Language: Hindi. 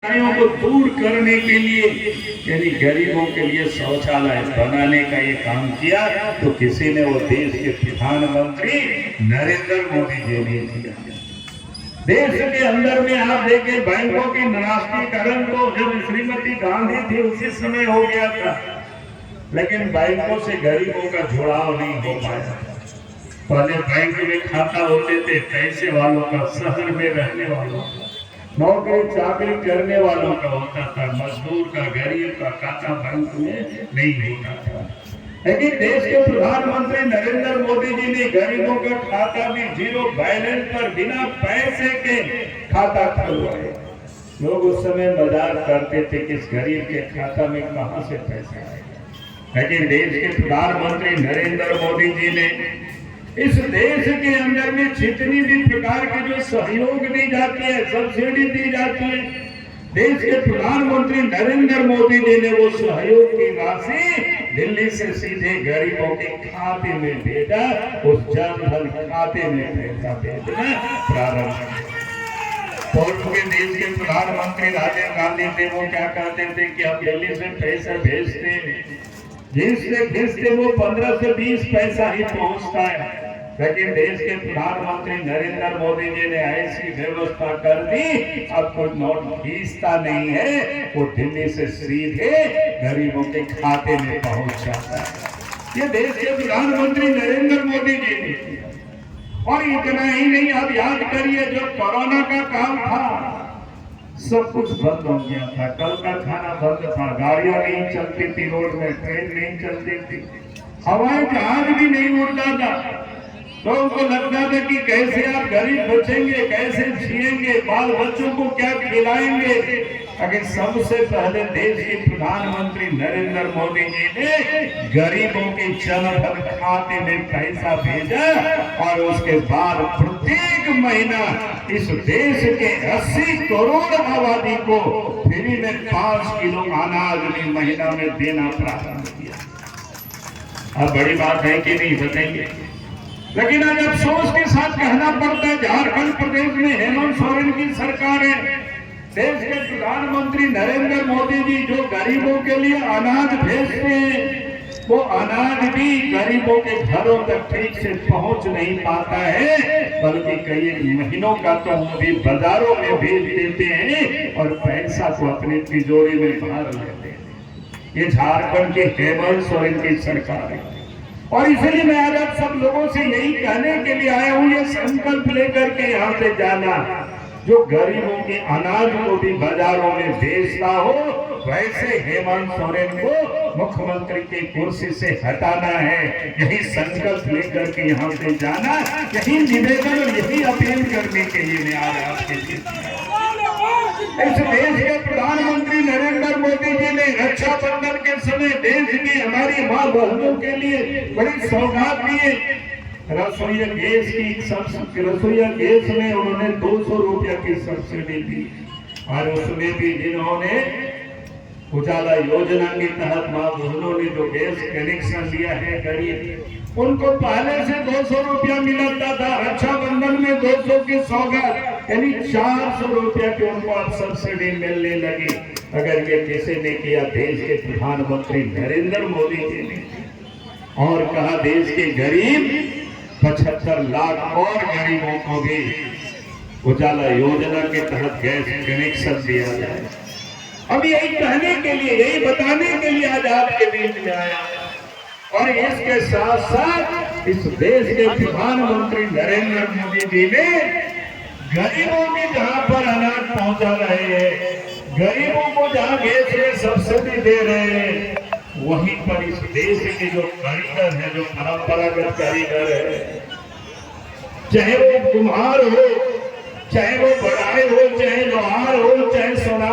को दूर करने के लिए यानी गरीबों के लिए शौचालय बनाने का ये काम किया तो किसी ने वो देश के प्रधानमंत्री नरेंद्र मोदी जी ने किया। देश के अंदर में आप देखें बैंकों की राष्ट्रीयकरण तो जब श्रीमती गांधी थी उसी समय हो गया था, लेकिन बैंकों से गरीबों का जुड़ाव नहीं हो पाया। पहले बैंक में खाता होते थे पैसे वालों का, शहर में रहने वालों का, नौकरी चाकरी करने वालों का होता था, मजदूर का गरीब का खाता बैंक में नहीं होता था। लेकिन देश के प्रधानमंत्री नरेंद्र मोदी जी ने गरीबों का खाता भी जीरो बैलेंस पर बिना पैसे के खाता खुलवाए। लोग उस समय मजाक करते थे कि इस गरीब के खाता में कहां से पैसा आएगा, लेकिन देश के प्रधानमंत्री नरेंद्र मोदी जी ने इस देश के अंदर में जितनी भी प्रकार के जो सहयोग दी जाती है, सब्सिडी दी जाती है, देश के प्रधानमंत्री नरेंद्र मोदी जी ने वो सहयोग की राशि दिल्ली से सीधे गरीबों के खाते में भेजा। उस जनधन खाते में पैसा भेजना प्रारंभ किया। पूर्व के देश के प्रधानमंत्री राजीव गांधी थे, वो क्या कहते थे कि हम दिल्ली से पैसा भेजते हैं, जिससे भेजते वो 15 से 20 पैसा ही पहुंचता है। लेकिन देश के प्रधानमंत्री नरेंद्र मोदी जी ने ऐसी व्यवस्था कर दी, अब कोई नोट खींचता नहीं है, वो दिल्ली से सीधे गरीबों के खाते में पहुंच जाता है। ये देश के प्रधानमंत्री नरेंद्र मोदी जी ने किया। और इतना ही नहीं, आप याद करिए जो कोरोना का काम था सब कुछ बंद हो गया था, कल का खाना बंद था, गाड़ियां नहीं चलती थी रोड में, ट्रेन नहीं चलती थी, हवाई जहाज भी नहीं उड़ता था। तो उनको लगता था कि कैसे आप गरीब बचेंगे, कैसे जिएंगे, बाल बच्चों को क्या खिलाएंगे। अगर सबसे पहले देश के प्रधानमंत्री नरेंद्र मोदी जी ने गरीबों के जनधन खाते में पैसा भेजा और उसके बाद प्रत्येक महीना इस देश के 80 करोड़ आबादी को फ्री में 5 किलो अनाज भी महीना में देना प्रारंभ किया। अब बड़ी बात है कि नहीं, बताइए। लेकिन आज अफसोस के साथ कहना पड़ता है, झारखंड प्रदेश में हेमंत सोरेन की सरकार है, देश के प्रधानमंत्री नरेंद्र मोदी जी जो गरीबों के लिए अनाज भेजते हैं, वो अनाज भी गरीबों के घरों तक ठीक से पहुंच नहीं पाता है, बल्कि कई महीनों का तो वो भी बाजारों में भेज देते हैं और पैसा को अपनी तिजोरी में भर लेते हैं। ये झारखंड के हेमंत सोरेन की सरकार है। और इसलिए मैं आज आप सब लोगों से यही कहने के लिए आया हूं, ये संकल्प लेकर के यहाँ से जाना, जो गरीबों के अनाज को भी बाजारों में बेचता हो, वैसे हेमंत सोरेन को मुख्यमंत्री की कुर्सी से हटाना है। यही संकल्प लेकर के यहाँ से जाना, यही निवेदन और यही अपील करने के लिए मैं आज आपके लिए इस देश के प्रधानमंत्री नरेंद्र मोदी जी ने रक्षाबंधन के समय देश की हमारी माँ बहनों के लिए बड़ी सौगात दी है। रसोई गैस की रसोई गैस में उन्होंने 200 रुपया की सब्सिडी दी और उसमें भी जिन्होंने उजाला योजना के तहत माँ बहनों ने जो गैस कनेक्शन लिया है गरीब, उनको पहले से 200 रुपया मिलता था, रक्षाबंधन में 200 की सौगात यानी 400 रुपया की उनको अब सब्सिडी मिलने लगी। अगर ये किसी ने किया, देश के प्रधानमंत्री नरेंद्र मोदी जी ने, और कहा देश के गरीब 75 लाख और गरीबों को भी उजाला योजना के तहत गैस कनेक्शन दिया जाए। अब यही कहने के लिए, यही बताने के लिए आज आपके बीच में आया। और इसके साथ साथ इस देश के प्रधानमंत्री नरेंद्र मोदी जी ने गरीबों के जहां पर अनाज पहुंचा रहे हैं, गरीबों को जहां गैस में सब्सिडी दे रहे हैं, वहीं पर इस देश के जो कारीगर है, जो परंपरागत कारीगर है, चाहे वो कुम्हार हो, चाहे वो बढ़ाई हो, चाहे लोहार हो, चाहे सोनार